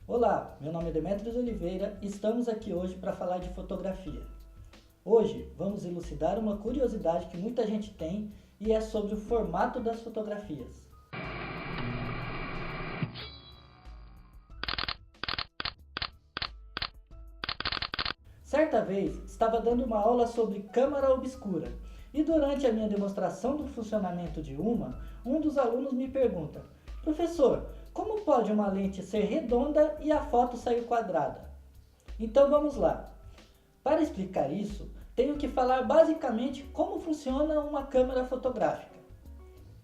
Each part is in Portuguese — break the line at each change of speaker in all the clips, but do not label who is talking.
Olá, meu nome é Demetrios Oliveira e estamos aqui hoje para falar de fotografia. Hoje vamos elucidar uma curiosidade que muita gente tem e é sobre o formato das fotografias. Certa vez estava dando uma aula sobre câmara obscura e durante a minha demonstração do funcionamento de um dos alunos me pergunta: professor, como pode uma lente ser redonda e a foto sair quadrada? Então vamos lá. Para explicar isso, tenho que falar basicamente como funciona uma câmera fotográfica.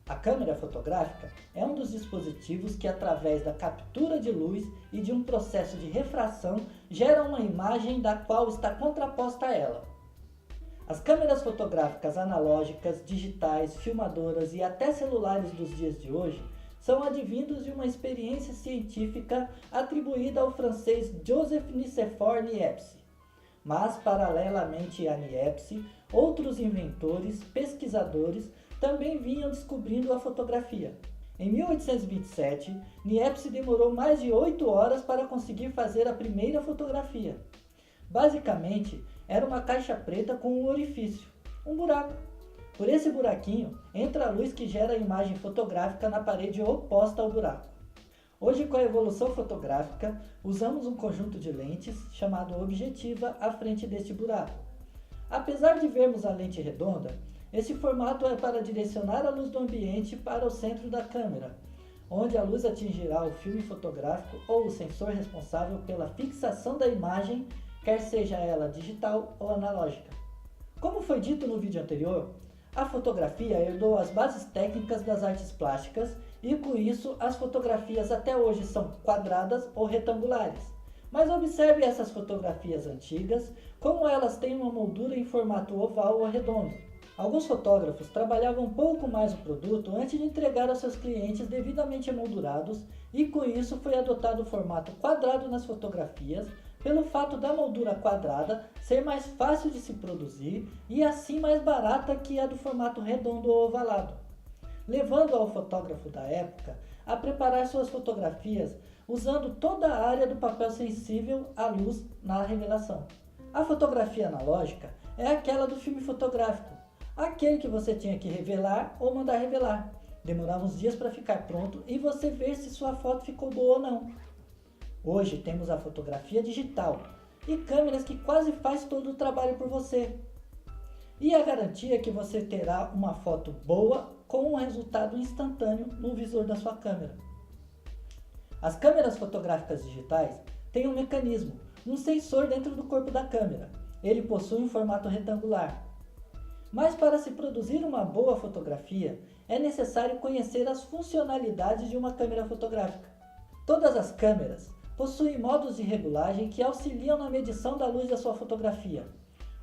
A câmera fotográfica é um dos dispositivos que, através da captura de luz e de um processo de refração, gera uma imagem da qual está contraposta a ela. As câmeras fotográficas analógicas, digitais, filmadoras e até celulares dos dias de hoje são advindos de uma experiência científica atribuída ao francês Joseph Nicéphore Niepce. Mas, paralelamente a Niepce, outros inventores, pesquisadores, também vinham descobrindo a fotografia. Em 1827, Niepce demorou mais de 8 horas para conseguir fazer a primeira fotografia. Basicamente, era uma caixa preta com um orifício, um buraco. Por esse buraquinho, entra a luz que gera a imagem fotográfica na parede oposta ao buraco. Hoje, com a evolução fotográfica, usamos um conjunto de lentes, chamado objetiva, à frente deste buraco. Apesar de vermos a lente redonda, esse formato é para direcionar a luz do ambiente para o centro da câmera, onde a luz atingirá o filme fotográfico ou o sensor responsável pela fixação da imagem, quer seja ela digital ou analógica. Como foi dito no vídeo anterior, a fotografia herdou as bases técnicas das artes plásticas e, com isso, as fotografias até hoje são quadradas ou retangulares. Mas observe essas fotografias antigas, como elas têm uma moldura em formato oval ou redondo. Alguns fotógrafos trabalhavam um pouco mais o produto antes de entregar aos seus clientes devidamente emoldurados e, com isso, foi adotado o formato quadrado nas fotografias, pelo fato da moldura quadrada ser mais fácil de se produzir e assim mais barata que a do formato redondo ou ovalado, levando ao fotógrafo da época a preparar suas fotografias usando toda a área do papel sensível à luz na revelação. A fotografia analógica é aquela do filme fotográfico, aquele que você tinha que revelar ou mandar revelar. Demorava uns dias para ficar pronto e você ver se sua foto ficou boa ou não. Hoje temos a fotografia digital e câmeras que quase faz todo o trabalho por você. E a garantia que você terá uma foto boa com um resultado instantâneo no visor da sua câmera. As câmeras fotográficas digitais têm um mecanismo, um sensor dentro do corpo da câmera. Ele possui um formato retangular. Mas para se produzir uma boa fotografia, é necessário conhecer as funcionalidades de uma câmera fotográfica. Todas as câmeras possuem modos de regulagem que auxiliam na medição da luz da sua fotografia.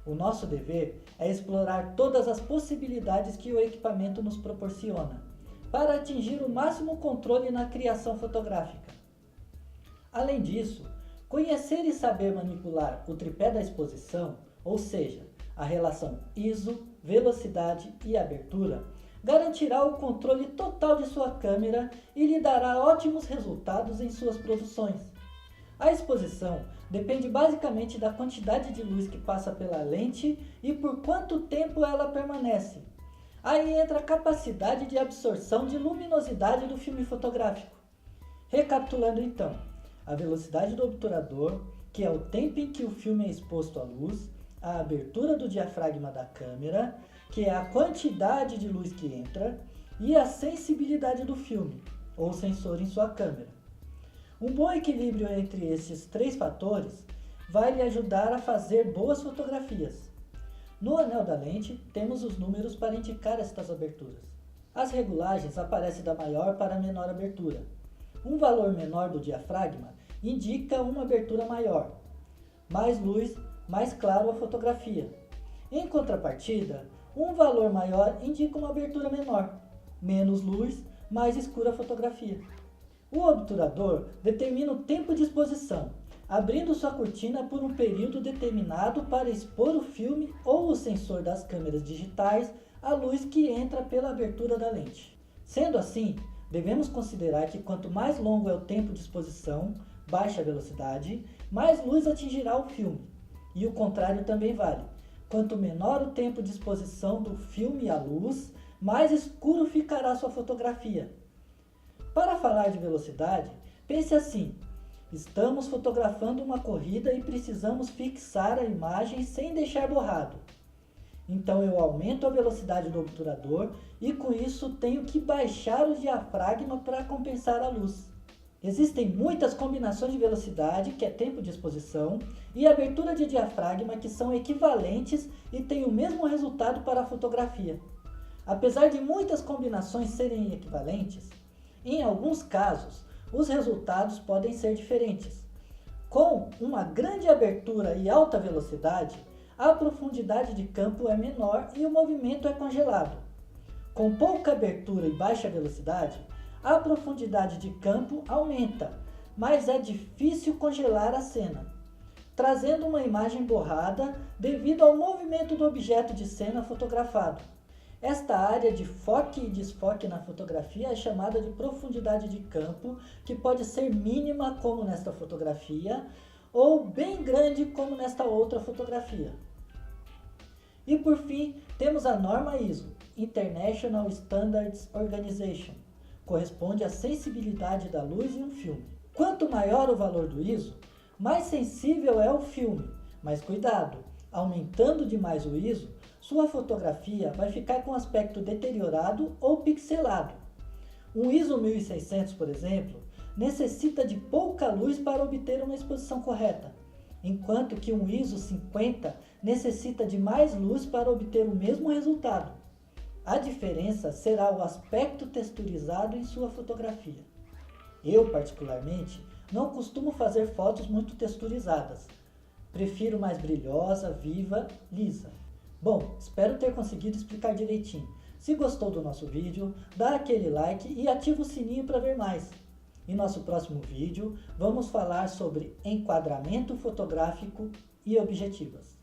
O nosso dever é explorar todas as possibilidades que o equipamento nos proporciona, para atingir o máximo controle na criação fotográfica. Além disso, conhecer e saber manipular o tripé da exposição, ou seja, a relação ISO, velocidade e abertura, garantirá o controle total de sua câmera e lhe dará ótimos resultados em suas produções. A exposição depende basicamente da quantidade de luz que passa pela lente e por quanto tempo ela permanece. Aí entra a capacidade de absorção de luminosidade do filme fotográfico. Recapitulando então, a velocidade do obturador, que é o tempo em que o filme é exposto à luz, a abertura do diafragma da câmera, que é a quantidade de luz que entra, e a sensibilidade do filme, ou sensor em sua câmera. Um bom equilíbrio entre esses três fatores vai lhe ajudar a fazer boas fotografias. No anel da lente, temos os números para indicar estas aberturas. As regulagens aparecem da maior para a menor abertura. Um valor menor do diafragma indica uma abertura maior. Mais luz, mais claro a fotografia. Em contrapartida, um valor maior indica uma abertura menor. Menos luz, mais escura a fotografia. O obturador determina o tempo de exposição, abrindo sua cortina por um período determinado para expor o filme ou o sensor das câmeras digitais à luz que entra pela abertura da lente. Sendo assim, devemos considerar que quanto mais longo é o tempo de exposição, baixa velocidade, mais luz atingirá o filme. E o contrário também vale. Quanto menor o tempo de exposição do filme à luz, mais escuro ficará sua fotografia. Para falar de velocidade, pense assim: estamos fotografando uma corrida e precisamos fixar a imagem sem deixar borrado. Então eu aumento a velocidade do obturador e com isso tenho que baixar o diafragma para compensar a luz. Existem muitas combinações de velocidade, que é tempo de exposição, e abertura de diafragma que são equivalentes e têm o mesmo resultado para a fotografia. Apesar de muitas combinações serem equivalentes, em alguns casos os resultados podem ser diferentes. Com uma grande abertura e alta velocidade, a profundidade de campo é menor e o movimento é congelado. Com pouca abertura e baixa velocidade, a profundidade de campo aumenta, mas é difícil congelar a cena, trazendo uma imagem borrada devido ao movimento do objeto de cena fotografado. Esta área de foque e desfoque na fotografia é chamada de profundidade de campo, que pode ser mínima, como nesta fotografia, ou bem grande, como nesta outra fotografia. E por fim, temos a norma ISO, International Standards Organization, corresponde à sensibilidade da luz em um filme. Quanto maior o valor do ISO, mais sensível é o filme, mas cuidado, aumentando demais o ISO, sua fotografia vai ficar com aspecto deteriorado ou pixelado. Um ISO 1600, por exemplo, necessita de pouca luz para obter uma exposição correta, enquanto que um ISO 50 necessita de mais luz para obter o mesmo resultado. A diferença será o aspecto texturizado em sua fotografia. Eu, particularmente, não costumo fazer fotos muito texturizadas. Prefiro mais brilhosa, viva, lisa. Bom, espero ter conseguido explicar direitinho. Se gostou do nosso vídeo, dá aquele like e ativa o sininho para ver mais. Em nosso próximo vídeo, vamos falar sobre enquadramento fotográfico e objetivas.